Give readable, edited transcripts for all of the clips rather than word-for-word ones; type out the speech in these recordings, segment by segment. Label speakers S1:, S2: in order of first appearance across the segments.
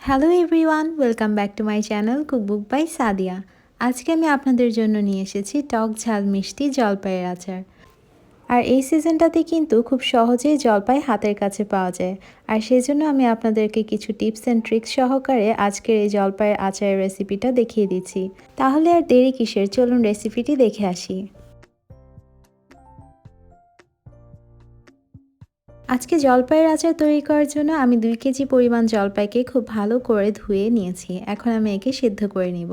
S1: Hello everyone, welcome back to my channel cookbook by Sadia. আজকে আমি আপনাদের জন্য নিয়ে এসেছি টক ঝাল মিষ্টি জলপাইয়ের আচার। আর এই সিজনটাতে কিন্তু খুব সহজেই জলপাই হাতের কাছে পাওয়া যায়। আর সেজন্য আমি আপনাদেরকে কিছু টিপস অ্যান্ড ট্রিক্স সহকারে আজকের এই জলপাইয়ের আচারের রেসিপিটা দেখিয়ে দিচ্ছি। তাহলে আর দেরি কিসের, চলুন রেসিপিটি দেখে আসি। আজকে জলপাইয়ের আচার তৈরি করার জন্য আমি 2 কেজি পরিমাণ জলপাইকে খুব ভালো করে ধুয়ে নিয়েছি। এখন আমি একে সিদ্ধ করে নিব।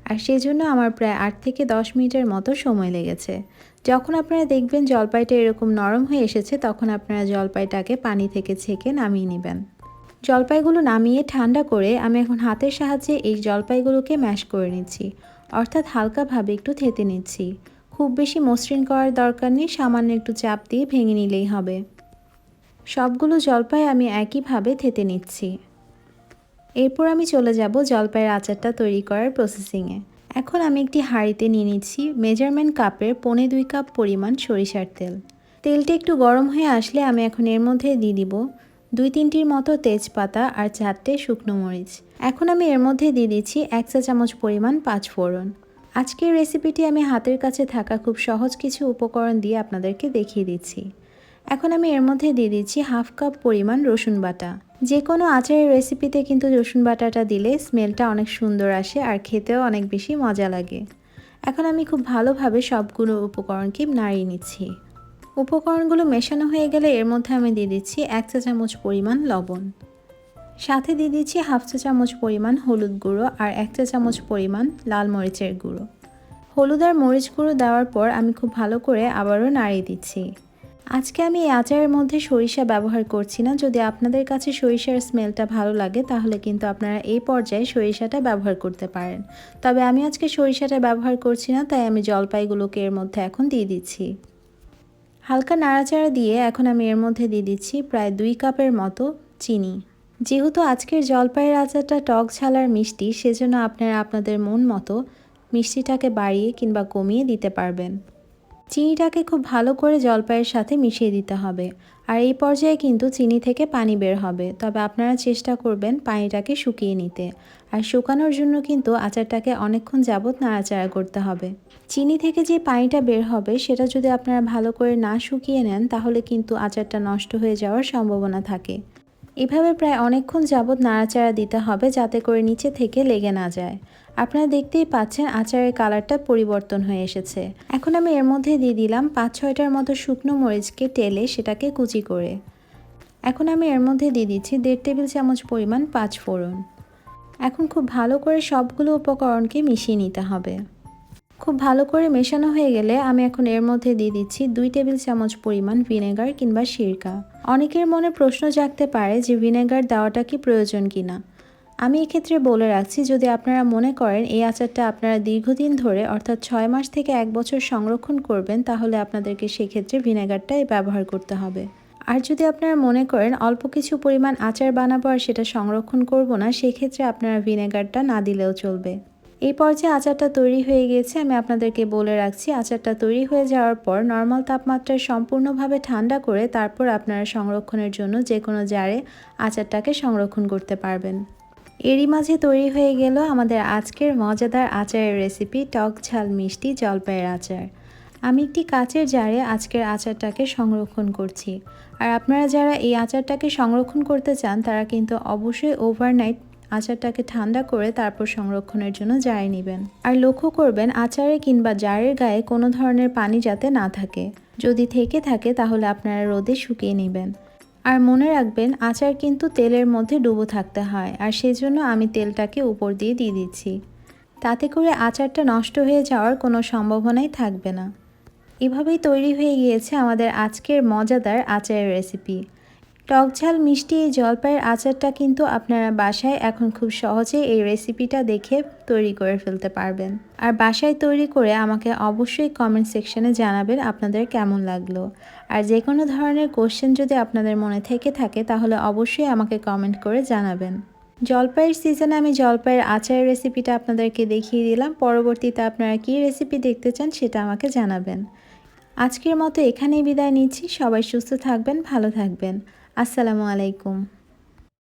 S1: আর সেজন্য আমার প্রায় 8 থেকে 10 মিনিটের মতো সময় লেগেছে। যখন আপনারা দেখবেন জলপাইটা এরকম নরম হয়ে এসেছে, তখন আপনারা জলপাইটাকে পানি থেকে ছেঁকে নামিয়ে নেবেন। জলপাইগুলো নামিয়ে ঠান্ডা করে আমি এখন হাতের সাহায্যে এই জলপাইগুলোকে ম্যাশ করে নিচ্ছি, অর্থাৎ হালকাভাবে একটু থেতে নিচ্ছি। খুব বেশি মসৃণ করার দরকার নেই, সামান্য একটু চাপ দিয়ে ভেঙে নিলেই হবে। সবগুলো জলপাই আমি একইভাবে থেতে নিচ্ছি। এরপর আমি চলে যাব জলপাইয়ের আচারটা তৈরি করার প্রসেসিংয়ে। এখন আমি একটি হাঁড়িতে নিয়ে নিচ্ছি মেজারমেন্ট কাপের 1.25 কাপ পরিমাণ সরিষার তেল। তেলটা একটু গরম হয়ে আসলে আমি এখন এর মধ্যে দিয়ে দিব 2-3টির মতো তেজপাতা আর 4টে শুকনো মরিচ। এখন আমি এর মধ্যে দিয়ে দিচ্ছি 1 চা চামচ পরিমাণ পাঁচফোড়ন। আজকের রেসিপিটি আমি হাতের কাছে থাকা খুব সহজ কিছু উপকরণ দিয়ে আপনাদেরকে দেখিয়ে দিচ্ছি। এখন আমি এর মধ্যে দিয়ে দিচ্ছি 1/2 কাপ পরিমাণ রসুন বাটা। যে কোনো আচারের রেসিপিতে কিন্তু রসুন বাটাটা দিলে স্মেলটা অনেক সুন্দর আসে আর খেতেও অনেক বেশি মজা লাগে। এখন আমি খুব ভালোভাবে সবগুলো উপকরণকে নাড়িয়ে নিচ্ছি। উপকরণগুলো মেশানো হয়ে গেলে এর মধ্যে আমি দিয়ে দিচ্ছি 1 চা চামচ পরিমাণ লবণ। সাথে দিয়ে দিচ্ছি 1/2 চা চামচ পরিমাণ হলুদ গুঁড়ো আর 1 চা চামচ পরিমাণ লাল মরিচের গুঁড়ো। হলুদ আর মরিচ গুঁড়ো দেওয়ার পর আমি খুব ভালো করে আবারও নাড়িয়ে দিচ্ছি। আজকে আমি এই আচারের মধ্যে সরিষা ব্যবহার করছি না। যদি আপনাদের কাছে সরিষার স্মেলটা ভালো লাগে তাহলে কিন্তু আপনারা এই পর্যায়ে সরিষাটা ব্যবহার করতে পারেন। তবে আমি আজকে সরিষাটা ব্যবহার করছি না, তাই আমি জলপাইগুলোকে এর মধ্যে এখন দিয়ে দিচ্ছি। হালকা নাড়াচাড়া দিয়ে এখন আমি এর মধ্যে দিয়ে দিচ্ছি প্রায় 2 কাপের মতো চিনি। যেহেতু আজকের জলপাইয়ের আচারটা টক ঝাল আর মিষ্টি, সেজন্য আপনারা আপনাদের মন মতো মিষ্টিটাকে বাড়িয়ে কিংবা কমিয়ে দিতে পারবেন। চিনিটাকে খুব ভালো করে জলপাইয়ের সাথে মিশিয়ে দিতে হবে। আর এই পর্যায়ে কিন্তু চিনি থেকে পানি বের হবে, তবে আপনারা চেষ্টা করবেন পানিটাকে শুকিয়ে নিতে। আর শুকানোর জন্য কিন্তু আচারটাকে অনেকক্ষণ যাবত নাড়াচাড়া করতে হবে। চিনি থেকে যে পানিটা বের হবে সেটা যদি আপনারা ভালো করে না শুকিয়ে নেন তাহলে কিন্তু আচারটা নষ্ট হয়ে যাওয়ার সম্ভাবনা থাকে। এভাবে প্রায় অনেকক্ষণ যাবত নাড়াচাড়া দিতে হবে যাতে করে নিচে থেকে লেগে না যায়। আপনারা দেখতেই পাচ্ছেন আচারের কালারটা পরিবর্তন হয়ে এসেছে। এখন আমি এর মধ্যে দিয়ে দিলাম 5-6টার মতো শুকনো মরিচকে টেলে সেটাকে কুচি করে। এখন আমি এর মধ্যে দিয়ে দিচ্ছি 1.5 টেবিল চামচ পরিমাণ পাঁচফোড়ন। এখন খুব ভালো করে সবগুলো উপকরণকে মিশিয়ে নিতে হবে। খুব ভালো করে মেশানো হয়ে গেলে আমি এখন এর মধ্যে দিয়ে দিচ্ছি 2 টেবিল চামচ পরিমাণ ভিনেগার কিংবা সিরকা। অনেকের মনে প্রশ্ন জাগতে পারে যে ভিনেগার দেওয়াটা কি প্রয়োজন কিনা। আমি এক্ষেত্রে বলে রাখছি, যদি আপনারা মনে করেন এই আচারটা আপনারা দীর্ঘদিন ধরে অর্থাৎ 6 মাস থেকে 1 বছর সংরক্ষণ করবেন তাহলে আপনাদেরকে সেক্ষেত্রে ভিনেগারটাই ব্যবহার করতে হবে। আর যদি আপনারা মনে করেন অল্প কিছু পরিমাণ আচার বানাবো আর সেটা সংরক্ষণ করব না, সেক্ষেত্রে আপনারা ভিনেগারটা না দিলেও চলবে। এই পর্যায়ে আচারটা তৈরি হয়ে গিয়েছে। আমি আপনাদেরকে বলে রাখছি, আচারটা তৈরি হয়ে যাওয়ার পর নর্মাল তাপমাত্রায় সম্পূর্ণভাবে ঠান্ডা করে তারপর আপনারা সংরক্ষণের জন্য যে কোনো জারে আচারটাকে সংরক্ষণ করতে পারবেন। এরই মাঝে তৈরি হয়ে গেল আমাদের আজকের মজাদার আচারের রেসিপি টক ঝাল মিষ্টি জলপাইয়ের আচার। আমি একটি কাচের জারে আজকের আচারটাকে সংরক্ষণ করছি। আর আপনারা যারা এই আচারটাকে সংরক্ষণ করতে চান তারা কিন্তু অবশ্যই ওভারনাইট আচারটাকে ঠান্ডা করে তারপর সংরক্ষণের জন্য জারে নেবেন। আর লক্ষ্য করবেন আচারে কিংবা জারের গায়ে কোনো ধরনের পানি যাতে না থাকে। যদি থেকে থাকে তাহলে আপনারা রোদে শুকিয়ে নেবেন। আর মনে রাখবেন আচার কিন্তু তেলের মধ্যে ডুবো থাকতে হয়, আর সেজন্য আমি তেলটাকে উপর দিয়ে দিচ্ছি। তাতে করে আচারটা নষ্ট হয়ে যাওয়ার কোনো সম্ভাবনাই থাকবে না। এভাবেই তৈরি হয়ে গিয়েছে আমাদের আজকের মজাদার আচারের রেসিপি। টক ঝাল মিষ্টি এই জলপাইয়ের আচারটা কিন্তু আপনারা বাসায় এখন খুব সহজেই এই রেসিপিটা দেখে তৈরি করে ফেলতে পারবেন। আর বাসায় তৈরি করে আমাকে অবশ্যই কমেন্ট সেকশনে জানাবেন আপনাদের কেমন লাগলো। আর যে কোনো ধরনের কোশ্চেন যদি আপনাদের মনে থেকে থাকে তাহলে অবশ্যই আমাকে কমেন্ট করে জানাবেন। জলপাইয়ের সিজনে আমি জলপাইয়ের আচারের রেসিপিটা আপনাদেরকে দেখিয়ে দিলাম। পরবর্তীতে আপনারা কী রেসিপি দেখতে চান সেটা আমাকে জানাবেন। আজকের মতো এখানেই বিদায় নিচ্ছি। সবাই সুস্থ থাকবেন, ভালো থাকবেন। আসসালামু আলাইকুম।